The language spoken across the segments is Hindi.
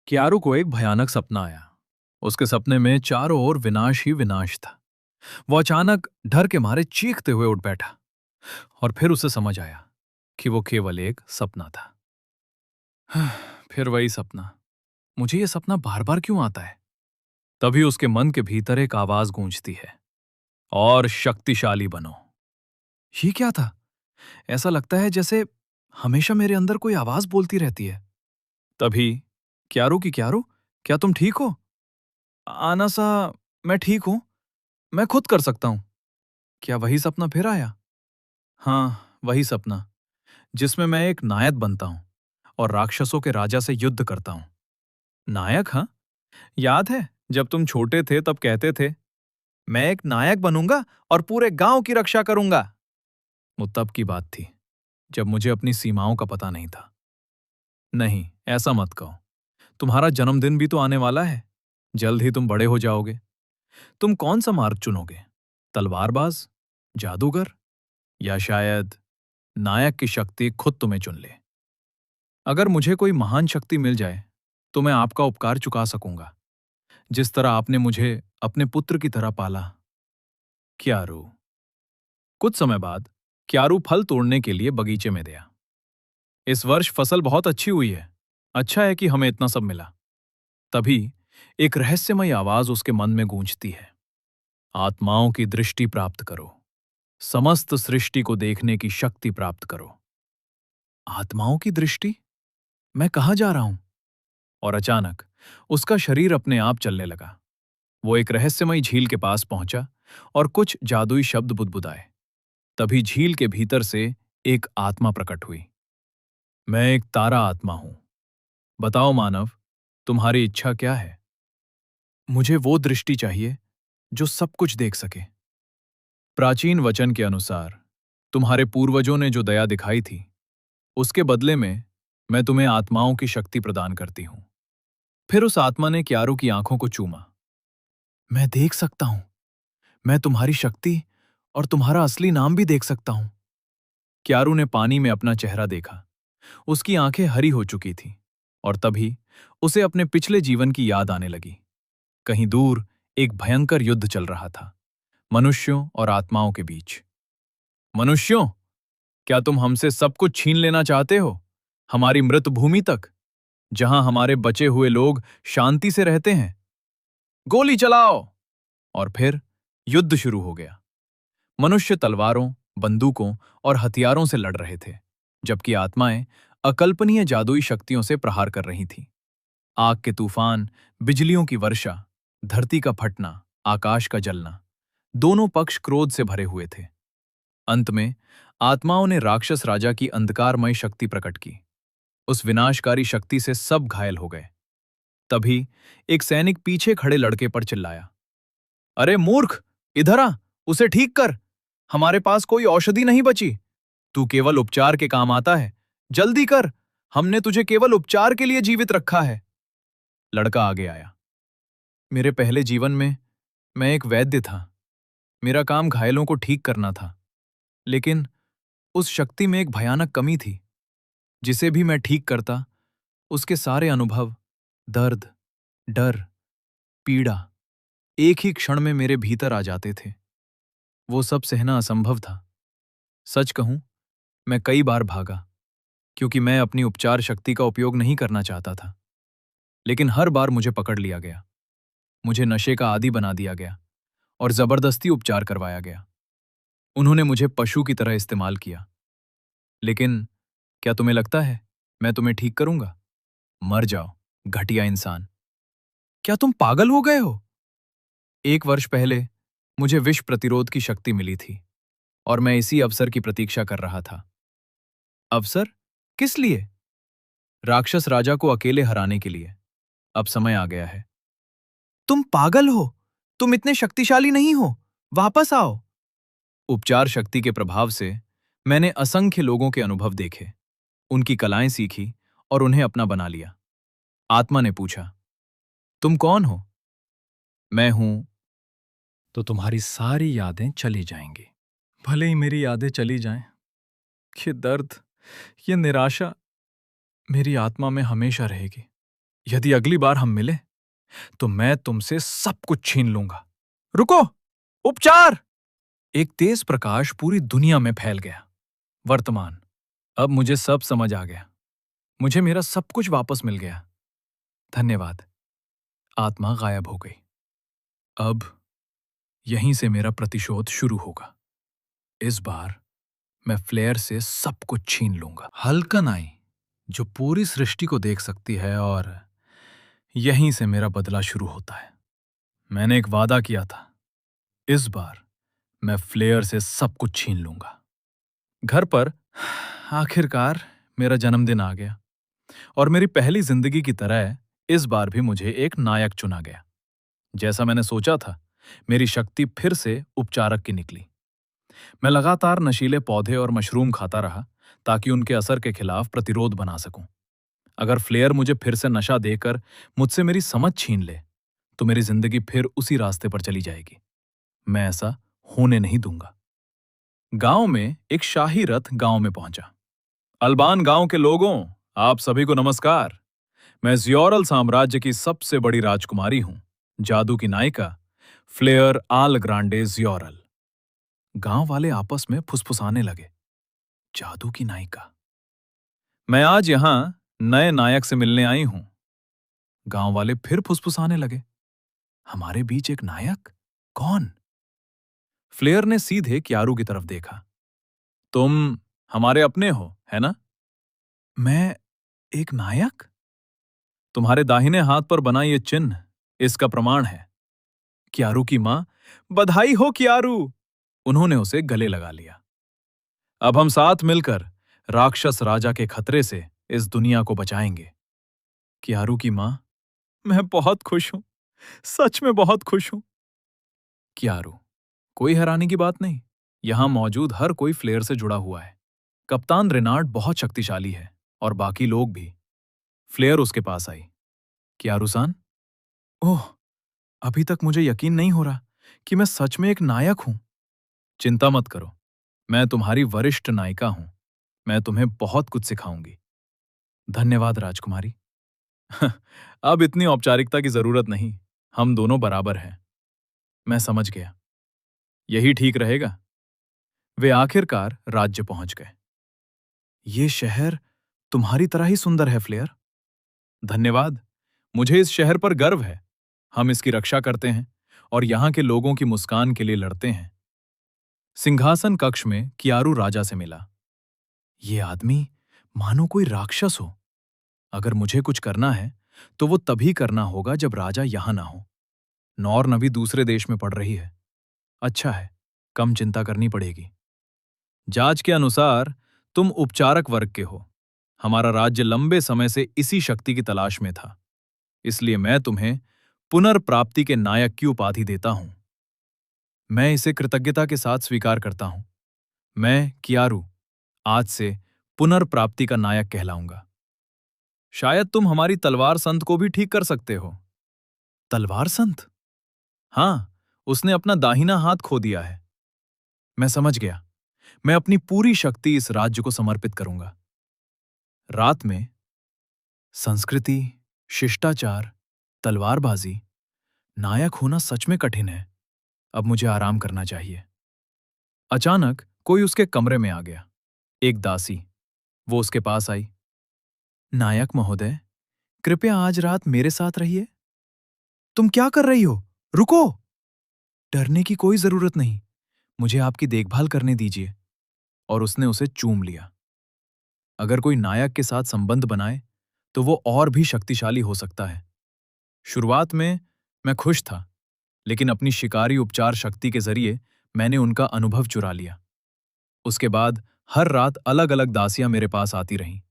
क्यारू को एक भयानक सपना आया। उसके सपने में चारों ओर विनाश ही विनाश था। वो अचानक डर के मारे चीखते हुए उठ बैठा और फिर उसे समझ आया कि वो केवल एक सपना था। फिर वही सपना। मुझे ये सपना बार बार क्यों आता है? तभी उसके मन के भीतर एक आवाज गूंजती है, और शक्तिशाली बनो। ये क्या था? ऐसा लगता है जैसे हमेशा मेरे अंदर कोई आवाज बोलती रहती है। तभी, क्यारू की क्यारू, क्या तुम ठीक हो? आना सा, मैं ठीक हूं। मैं खुद कर सकता हूं। क्या वही सपना फिर आया? हाँ, वही सपना, जिसमें मैं एक नायक बनता हूं और राक्षसों के राजा से युद्ध करता हूं। नायक? हाँ, याद है जब तुम छोटे थे तब कहते थे, मैं एक नायक बनूंगा और पूरे गांव की रक्षा करूंगा। वो तब की बात थी, जब मुझे अपनी सीमाओं का पता नहीं था। नहीं, ऐसा मत कहो। तुम्हारा जन्मदिन भी तो आने वाला है। जल्द ही तुम बड़े हो जाओगे। तुम कौन सा मार्ग चुनोगे? तलवारबाज, जादूगर, या शायद नायक की शक्ति खुद तुम्हें चुन ले? अगर मुझे कोई महान शक्ति मिल जाए तो मैं आपका उपकार चुका सकूंगा, जिस तरह आपने मुझे अपने पुत्र की तरह पाला। क्यारू। कुछ समय बाद क्यारू फल तोड़ने के लिए बगीचे में गया। इस वर्ष फसल बहुत अच्छी हुई है। अच्छा है कि हमें इतना सब मिला। तभी एक रहस्यमयी आवाज उसके मन में गूंजती है, आत्माओं की दृष्टि प्राप्त करो, समस्त सृष्टि को देखने की शक्ति प्राप्त करो। आत्माओं की दृष्टि? मैं कहाँ जा रहा हूं? और अचानक उसका शरीर अपने आप चलने लगा। वो एक रहस्यमयी झील के पास पहुंचा और कुछ जादुई शब्द बुदबुदाए। तभी झील के भीतर से एक आत्मा प्रकट हुई। मैं एक तारा आत्मा हूं। बताओ मानव, तुम्हारी इच्छा क्या है? मुझे वो दृष्टि चाहिए जो सब कुछ देख सके। प्राचीन वचन के अनुसार तुम्हारे पूर्वजों ने जो दया दिखाई थी, उसके बदले में मैं तुम्हें आत्माओं की शक्ति प्रदान करती हूं। फिर उस आत्मा ने क्यारू की आंखों को चूमा। मैं देख सकता हूं। मैं तुम्हारी शक्ति और तुम्हारा असली नाम भी देख सकता हूं। क्यारू ने पानी में अपना चेहरा देखा। उसकी आंखें हरी हो चुकी थीं और तभी उसे अपने पिछले जीवन की याद आने लगी। कहीं दूर एक भयंकर युद्ध चल रहा था, मनुष्यों और आत्माओं के बीच। मनुष्यों, क्या तुम हमसे सब कुछ छीन लेना चाहते हो? हमारी मृत भूमि तक, जहां हमारे बचे हुए लोग शांति से रहते हैं? गोली चलाओ! और फिर युद्ध शुरू हो गया। मनुष्य तलवारों, बंदूकों और हथियारों से लड़ रहे थे, जबकि आत्माएं अकल्पनीय जादुई शक्तियों से प्रहार कर रही थीं। आग के तूफान, बिजलियों की वर्षा, धरती का फटना, आकाश का जलना, दोनों पक्ष क्रोध से भरे हुए थे। अंत में आत्माओं ने राक्षस राजा की अंधकारमय शक्ति प्रकट की। उस विनाशकारी शक्ति से सब घायल हो गए। तभी एक सैनिक पीछे खड़े लड़के पर चिल्लाया, अरे मूर्ख, इधर आ, उसे ठीक कर। हमारे पास कोई औषधि नहीं बची। तू केवल उपचार के काम आता है। जल्दी कर, हमने तुझे केवल उपचार के लिए जीवित रखा है। लड़का आगे आया। मेरे पहले जीवन में मैं एक वैद्य था। मेरा काम घायलों को ठीक करना था। लेकिन उस शक्ति में एक भयानक कमी थी। जिसे भी मैं ठीक करता, उसके सारे अनुभव, दर्द, डर, पीड़ा एक ही क्षण में मेरे भीतर आ जाते थे। वो सब सहना असंभव था। सच कहूं, मैं कई बार भागा, क्योंकि मैं अपनी उपचार शक्ति का उपयोग नहीं करना चाहता था। लेकिन हर बार मुझे पकड़ लिया गया। मुझे नशे का आदी बना दिया गया और जबरदस्ती उपचार करवाया गया। उन्होंने मुझे पशु की तरह इस्तेमाल किया। लेकिन क्या तुम्हें लगता है मैं तुम्हें ठीक करूंगा? मर जाओ, घटिया इंसान। क्या तुम पागल हो गए हो? 1 वर्ष पहले मुझे विष प्रतिरोध की शक्ति मिली थी और मैं इसी अवसर की प्रतीक्षा कर रहा था। अवसर? किस लिए? राक्षस राजा को अकेले हराने के लिए। अब समय आ गया है। तुम पागल हो। तुम इतने शक्तिशाली नहीं हो। वापस आओ। उपचार शक्ति के प्रभाव से मैंने असंख्य लोगों के अनुभव देखे, उनकी कलाएं सीखी और उन्हें अपना बना लिया। आत्मा ने पूछा, तुम कौन हो? मैं हूं। तो तुम्हारी सारी यादें चली जाएंगी। भले ही मेरी यादें चली जाएं, ये दर्द, ये निराशा मेरी आत्मा में हमेशा रहेगी। यदि अगली बार हम मिले तो मैं तुमसे सब कुछ छीन लूंगा। रुको! उपचार! एक तेज प्रकाश पूरी दुनिया में फैल गया। वर्तमान। अब मुझे सब समझ आ गया। मुझे मेरा सब कुछ वापस मिल गया। धन्यवाद। आत्मा गायब हो गई। अब यहीं से मेरा प्रतिशोध शुरू होगा। इस बार मैं फ्लेयर से सब कुछ छीन लूंगा। हल्कन आई, जो पूरी सृष्टि को देख सकती है, और यहीं से मेरा बदला शुरू होता है। मैंने एक वादा किया था, इस बार मैं फ्लेयर से सब कुछ छीन लूंगा। घर पर आखिरकार मेरा जन्मदिन आ गया, और मेरी पहली जिंदगी की तरह इस बार भी मुझे एक नायक चुना गया। जैसा मैंने सोचा था, मेरी शक्ति फिर से उपचारक की निकली। मैं लगातार नशीले पौधे और मशरूम खाता रहा ताकि उनके असर के खिलाफ प्रतिरोध बना सकूं। अगर फ्लेयर मुझे फिर से नशा देकर मुझसे मेरी समझ छीन ले, तो मेरी जिंदगी फिर उसी रास्ते पर चली जाएगी। मैं ऐसा होने नहीं दूंगा। गांव में एक शाही रथ गांव में पहुंचा। अल्बान गांव के लोगों, आप सभी को नमस्कार। मैं जियोरल साम्राज्य की सबसे बड़ी राजकुमारी हूं, जादू की नायिका फ्लेयर आल ग्रांडे जियोरल। गांव वाले आपस में फुसफुसाने लगे। जादू की नायिका। मैं आज यहां नए नायक से मिलने आई हूं। गांव वाले फिर फुसफुसाने लगे। हमारे बीच एक नायक? कौन? फ्लेयर ने सीधे क्यारू की तरफ देखा। तुम हमारे अपने हो, है ना? मैं एक नायक? तुम्हारे दाहिने हाथ पर बना ये चिन्ह इसका प्रमाण है। क्यारू की मां, बधाई हो क्यारू! उन्होंने उसे गले लगा लिया। अब हम साथ मिलकर राक्षस राजा के खतरे से इस दुनिया को बचाएंगे। क्यारू की मां, मैं बहुत खुश हूं, सच में बहुत खुश हूं। क्यारू, कोई हैरानी की बात नहीं। यहां मौजूद हर कोई फ्लेयर से जुड़ा हुआ है। कप्तान रेनार्ड बहुत शक्तिशाली है, और बाकी लोग भी। फ्लेयर उसके पास आई। क्यारू-सान? ओह, अभी तक मुझे यकीन नहीं हो रहा कि मैं सच में एक नायक हूं। चिंता मत करो, मैं तुम्हारी वरिष्ठ नायिका हूं। मैं तुम्हें बहुत कुछ सिखाऊंगी। धन्यवाद राजकुमारी। अब इतनी औपचारिकता की जरूरत नहीं। हम दोनों बराबर हैं। मैं समझ गया। यही ठीक रहेगा। वे आखिरकार राज्य पहुंच गए। ये शहर तुम्हारी तरह ही सुंदर है, फ्लेयर। धन्यवाद। मुझे इस शहर पर गर्व है। हम इसकी रक्षा करते हैं और यहां के लोगों की मुस्कान के लिए लड़ते हैं। सिंहासन कक्ष में कियारू राजा से मिला। ये आदमी मानो कोई राक्षस हो। अगर मुझे कुछ करना है तो वो तभी करना होगा जब राजा यहां ना हो। नॉर्न अभी दूसरे देश में पड़ रही है। अच्छा है, कम चिंता करनी पड़ेगी। जांच के अनुसार तुम उपचारक वर्ग के हो। हमारा राज्य लंबे समय से इसी शक्ति की तलाश में था। इसलिए मैं तुम्हें पुनर्प्राप्ति के नायक की उपाधि देता हूं। मैं इसे कृतज्ञता के साथ स्वीकार करता हूं। मैं कियारू आज से पुनर्प्राप्ति का नायक कहलाऊंगा। शायद तुम हमारी तलवार संत को भी ठीक कर सकते हो। तलवार संत? हां, उसने अपना दाहिना हाथ खो दिया है। मैं समझ गया। मैं अपनी पूरी शक्ति इस राज्य को समर्पित करूंगा। रात में संस्कृति, शिष्टाचार, तलवारबाजी, नायक होना सच में कठिन है। अब मुझे आराम करना चाहिए। अचानक कोई उसके कमरे में आ गया। एक दासी। वो उसके पास आई। नायक महोदय, कृपया आज रात मेरे साथ रहिए। तुम क्या कर रही हो? रुको! डरने की कोई जरूरत नहीं। मुझे आपकी देखभाल करने दीजिए। और उसने उसे चूम लिया। अगर कोई नायक के साथ संबंध बनाए तो वो और भी शक्तिशाली हो सकता है। शुरुआत में मैं खुश था, लेकिन अपनी शिकारी उपचार शक्ति के जरिए मैंने उनका अनुभव चुरा लिया। उसके बाद हर रात अलग अलग दासियां मेरे पास आती रहीं,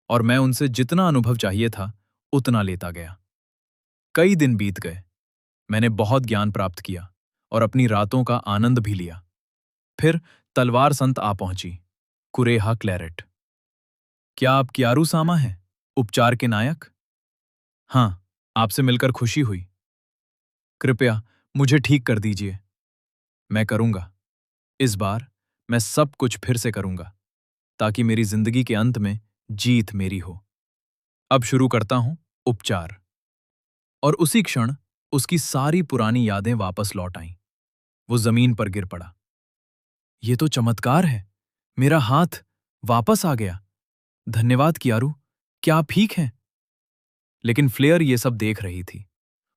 और मैं उनसे जितना अनुभव चाहिए था उतना लेता गया। कई दिन बीत गए। मैंने बहुत ज्ञान प्राप्त किया और अपनी रातों का आनंद भी लिया। फिर तलवार संत आ पहुंची, कुरेहा क्लैरेट। क्या आप कियारू सामा हैं, उपचार के नायक? हां, आपसे मिलकर खुशी हुई। कृपया मुझे ठीक कर दीजिए। मैं करूंगा। इस बार मैं सब कुछ फिर से करूंगा, ताकि मेरी जिंदगी के अंत में जीत मेरी हो। अब शुरू करता हूं उपचार। और उसी क्षण उसकी सारी पुरानी यादें वापस लौट आईं। वो जमीन पर गिर पड़ा। ये तो चमत्कार है। मेरा हाथ वापस आ गया। धन्यवाद कियारू। क्या आप ठीक हैं? लेकिन फ्लेयर ये सब देख रही थी।